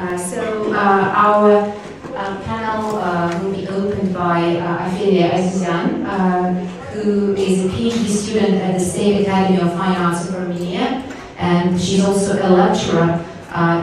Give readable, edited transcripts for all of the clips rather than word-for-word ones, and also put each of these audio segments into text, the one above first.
Our panel will be opened by Ophelia Azizyan, who is a PhD student at the State Academy of Fine Arts of Armenia, and she's also a lecturer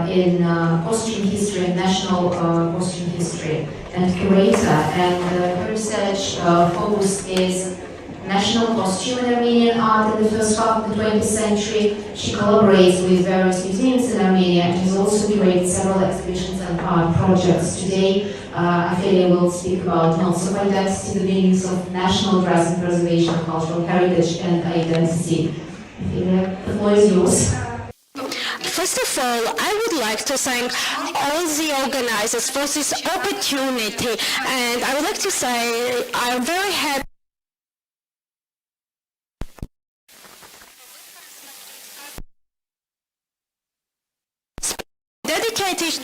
in costume history and national costume history and curator. And her research focus is national costume in Armenian art in the first half of the 20th century. She collaborates with various museums in Armenia and has also curated several exhibitions and art projects. Today, Ophelia will speak about notes of identity, the meanings of national dress and preservation of cultural heritage and identity. Ophelia, the floor is yours. First of all, I would like to thank all the organizers for this opportunity, and I would like to say I'm very happy dedicated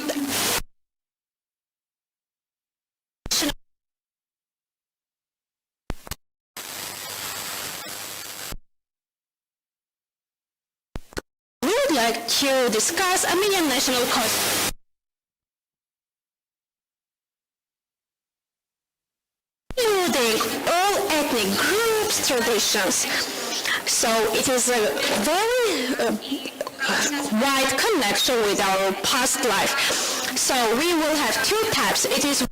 we would like to discuss Armenian national costume. Including all ethnic groups, traditions. So it is a very wide connection with our past life. So we will have two types. It is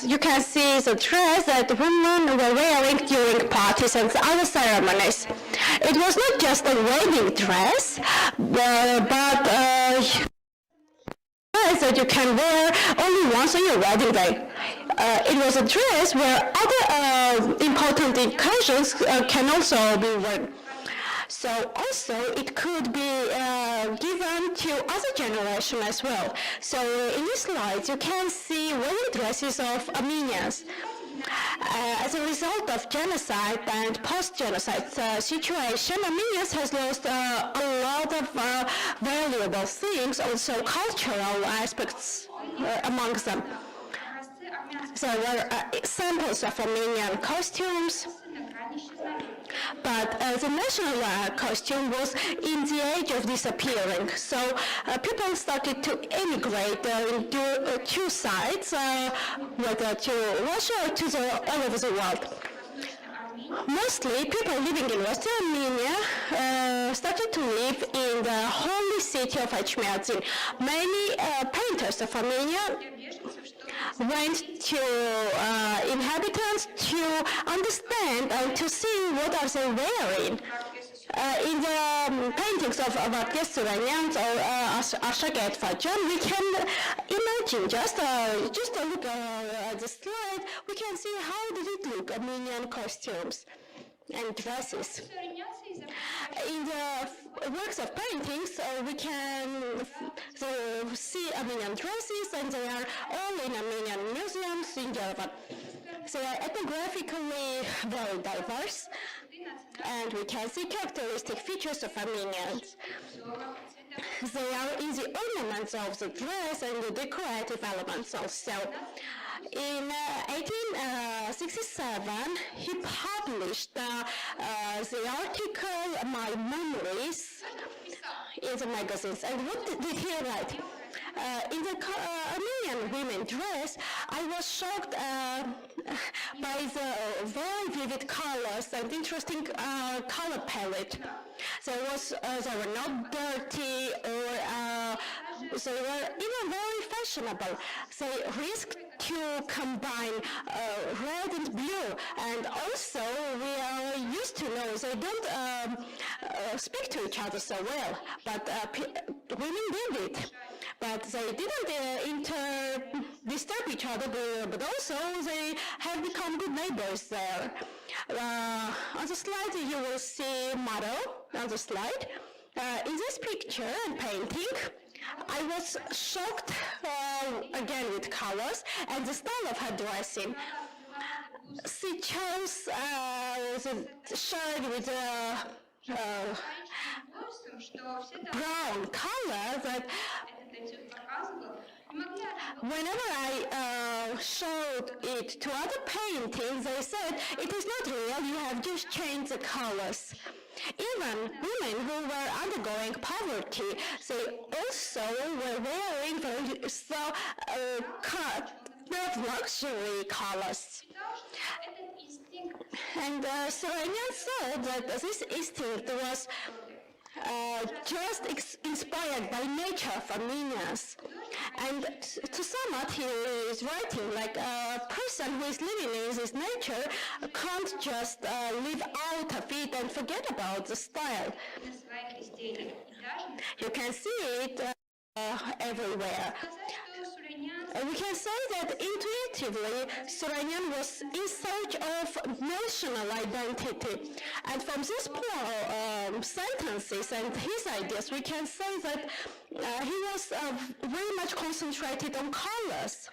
you can see the dress that women were wearing during parties and other ceremonies. It was not just a wedding dress, but dress that you can wear only once on your wedding day. It was a dress where other important occasions can also be worn. So also it could be given to other generations as well. So in this slide you can see wedding dresses of Armenians. As a result of genocide and post-genocide situation, Armenians has lost a lot of valuable things, also cultural aspects amongst them. So there are samples of Armenian costumes, but the national costume was in the age of disappearing. So people started to emigrate into two sides, whether to Russia or to all over the world. Mostly people living in Western Armenia started to live in the holy city of Etchmiadzin. Many painters of Armenia went to inhabitants to understand and to see what are they wearing. In the paintings of Vatges Suranyans or Ashaget Fajan, we can imagine, just look at the slide, we can see how did it look, Armenian costumes and dresses. In the works of paintings, we can see Armenian dresses, and they are all in Armenian museums in Yerevan. They are ethnographically very diverse, and we can see characteristic features of Armenians. They are in the ornaments of the dress and the decorative elements also. In 1867, he published the article "My Memories" in the magazines. And what did he write? In the Armenian women dress, I was shocked by the very vivid colors and interesting color palette. They were not dirty or they were even very fashionable. They risked to combine red and blue, and also we are used to know they don't speak to each other so well, but women did it. But they didn't disturb each other, but also they have become good neighbors there. On the slide, you will see model on the slide. In this picture and painting, I was shocked again with colors and the style of her dressing. She chose the shirt with a brown color that whenever I showed it to other paintings, they said, it is not real, you have just changed the colors. Even women who were undergoing poverty, they also were wearing very not luxury colors. And Syrian said that this instinct was just inspired by nature of Armenians. And to sum up, he is writing like a person who is living in this nature can't just live out of it and forget about the style. You can see it everywhere. We can say that intuitively, Syrian was in search of national identity. And from these sentences and his ideas, we can say that he was very much concentrated on colors.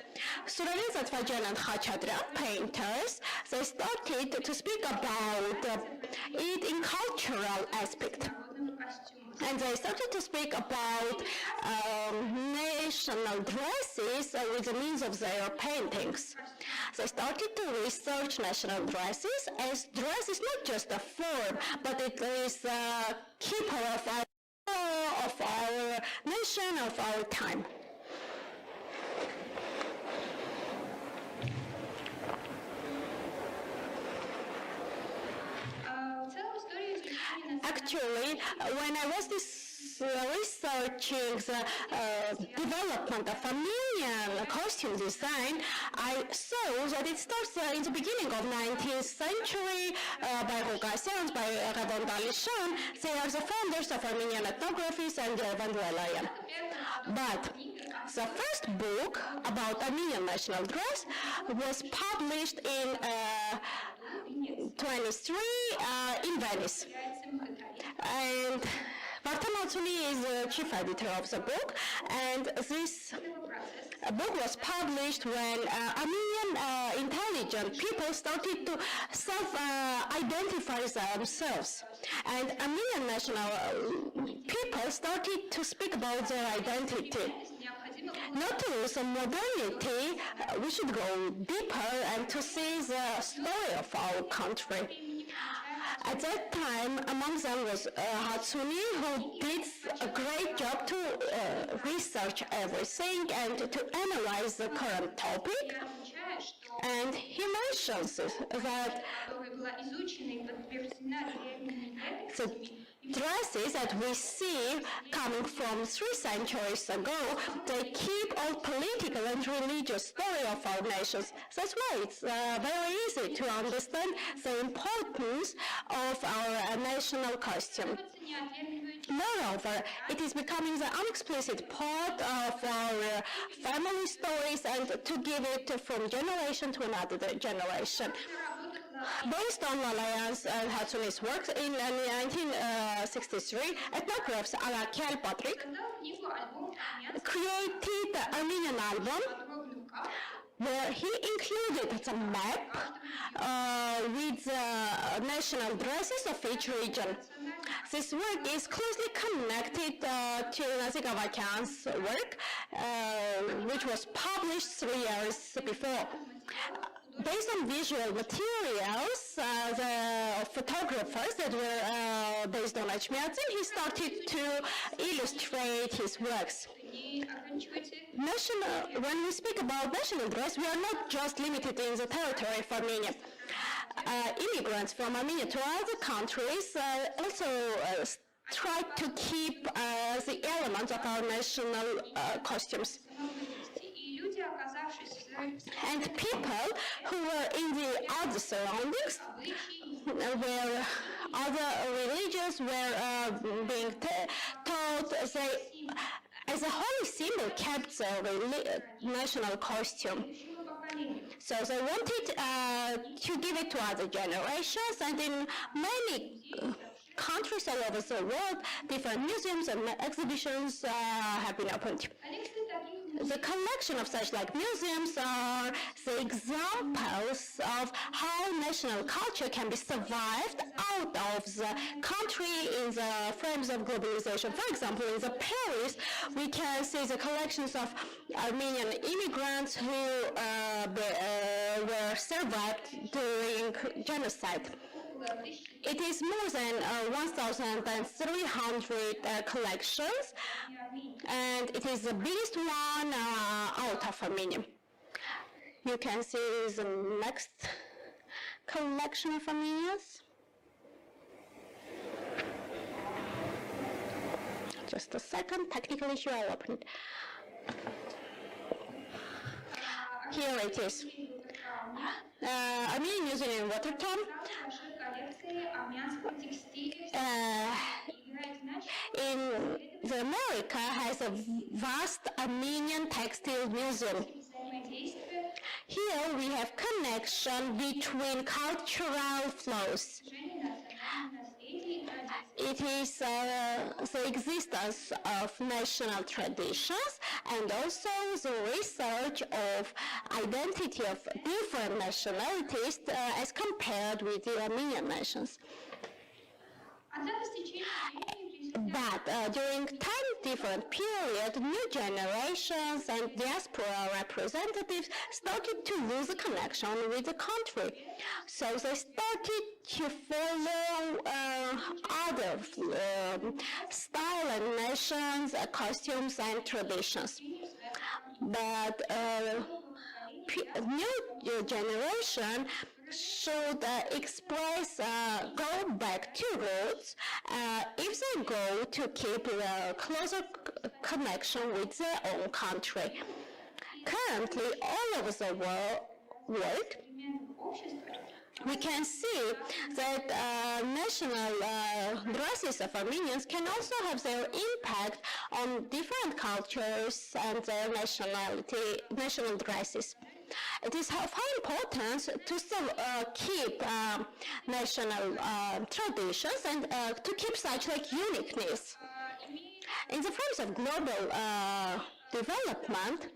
Syrian, Azizyan, and Khachadrian painters, they started to speak about it in cultural aspect. And they started to speak about national dresses with the means of their paintings. They started to research national dresses, as dress is not just a form, but it is a keeper of our nation, of our time. Actually, when I was researching the development of Armenian costume design, I saw that it starts in the beginning of 19th century by Rogasyans, by Yerevan State. They are the founders of Armenian ethnographies and Yerevan State. But the first book about Armenian national dress was published in 23 in Venice. And Vartan Matsuni is the chief editor of the book, and this book was published when Armenian intelligent people started to self-identify themselves. And Armenian national people started to speak about their identity. Not to lose modernity, we should go deeper and to see the story of our country. At that time, among them was Hatsuni, who did a great job to research everything and to analyze the current topic. And he mentions that the dresses that we see coming from 3 centuries ago, they keep all political and religious story of our nations. That's why it's very easy to understand the importance of our national costume. Moreover, it is becoming the unexplicit part of our family stories and to give it from generation to another generation. Based on Lalayan's and Hatsuni's work in 1963, ethnographs Alakiel Patrick created the Armenian album where he included the map with the national dresses of each region. This work is closely connected to Nazik Avakian's work, which was published 3 years before. Based on visual materials, the photographers that were based on Echmiadzin, he started to illustrate his works. When we speak about national dress, we are not just limited in the territory of Armenia. Immigrants from Armenia to other countries also try to keep the elements of our national costumes. And people who were in the other surroundings, where other religions were being taught, they as a holy symbol kept their national costume. So they wanted to give it to other generations, and in many countries all over the world, different museums and exhibitions have been opened. The collection of such museums are the examples of how national culture can be survived out of the country in the frames of globalization. For example, in Paris, we can see the collections of Armenian immigrants who were survived during genocide. It is more than 1,300 collections, and it is the biggest one out of Armenia. You can see the next collection of Armenians. Just a second, technical issue, I'll open it. Here it is. Armenian Museum in Watertown. In America has a vast Armenian textile museum. Here we have connection between cultural flows. It is the existence of national traditions and also the research of identity of different nationalities as compared with the Armenian nations. But during different period, new generations and diaspora representatives started to lose the connection with the country. So they started to follow other style and nations, costumes and traditions. But new generation should express, go back to roots if they go to keep a closer connection with their own country. Currently, all over the world, we can see that national dresses of Armenians can also have their impact on different cultures and their national dresses. It is of high importance to still keep national traditions and to keep such uniqueness. In the frames of global development,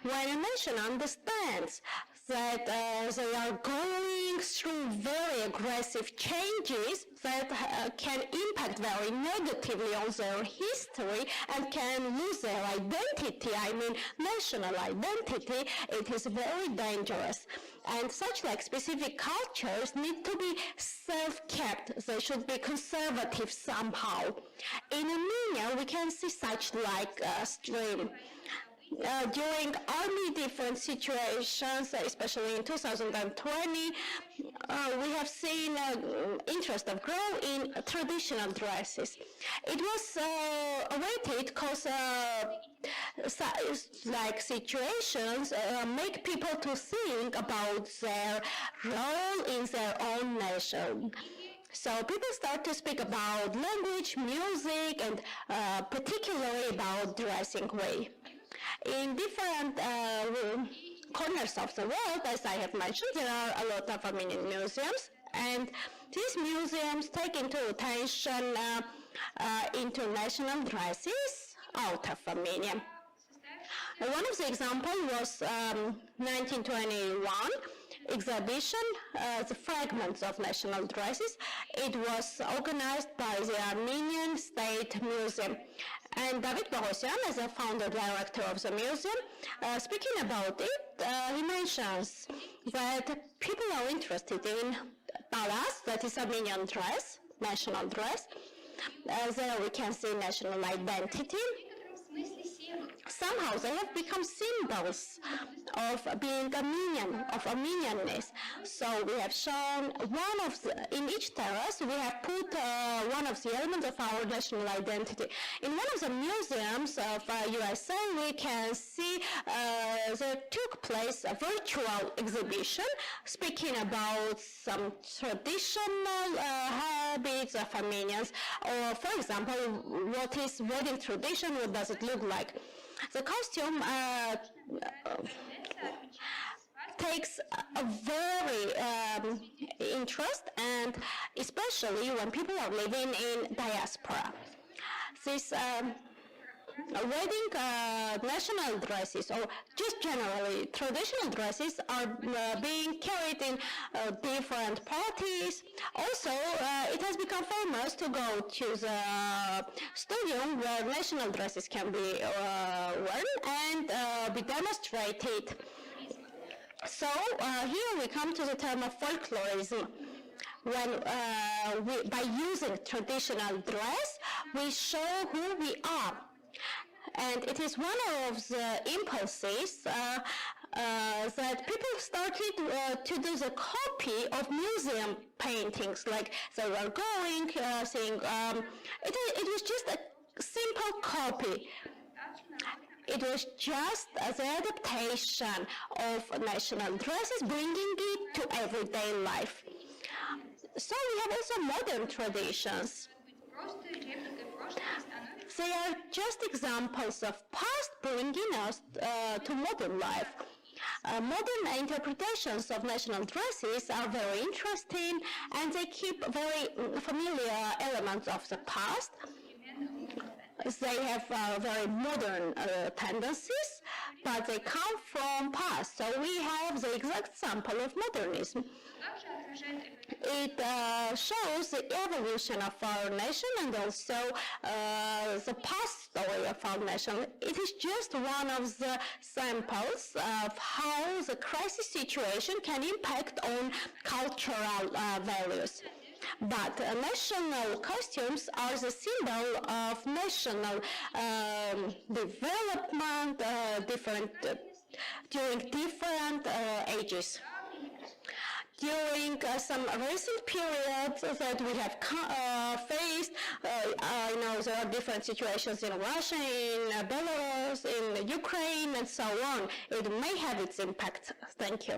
when a nation understands that they are going through very aggressive changes that can impact very negatively on their history and can lose their identity, national identity, it is very dangerous. And such specific cultures need to be self-kept. They should be conservative somehow. In Armenia, we can see such stream. During many different situations, especially in 2020, we have seen interest of grow in traditional dresses. It was awaited because situations make people to think about their role in their own nation. So people start to speak about language, music, and particularly about dressing way. In different corners of the world, as I have mentioned, there are a lot of Armenian museums, and these museums take into attention international dresses out of Armenia. One of the examples was 1921 exhibition, The Fragments of National Dresses. It was organized by the Armenian State Museum. And David Bohosyan, as a founder director of the museum, speaking about it, he mentions that people are interested in talas, that is Armenian dress, national dress. There we can see national identity. somehow they have become symbols of being Armenian, of Armenianness. So we have shown in each terrace, we have put one of the elements of our national identity. In one of the museums of USA, we can see there took place a virtual exhibition speaking about some traditional habits of Armenians, or for example, what is wedding tradition, what does it look like. The costume takes a very interest, and especially when people are living in diaspora. This wedding national dresses, or just generally traditional dresses, are being carried in different parties. Also, it has become famous to go to the stadium where national dresses can be worn and be demonstrated. So here we come to the term of folklorism. When by using traditional dress, we show who we are. And it is one of the impulses that people started to do the copy of museum paintings, like they were going, saying, it was just a simple copy. It was just the adaptation of national dresses, bringing it to everyday life. So we have also modern traditions. They are just examples of past bringing us to modern life. Modern interpretations of national dresses are very interesting, and they keep very familiar elements of the past. They have very modern tendencies, but they come from past. So we have the exact sample of modernism. It shows the evolution of our nation and also the past story of our nation. It is just one of the samples of how the crisis situation can impact on cultural values. But national costumes are the symbol of national development during different ages. During some recent periods that we have faced, I know there are different situations in Russia, in Belarus, in Ukraine, and so on. It may have its impact. Thank you.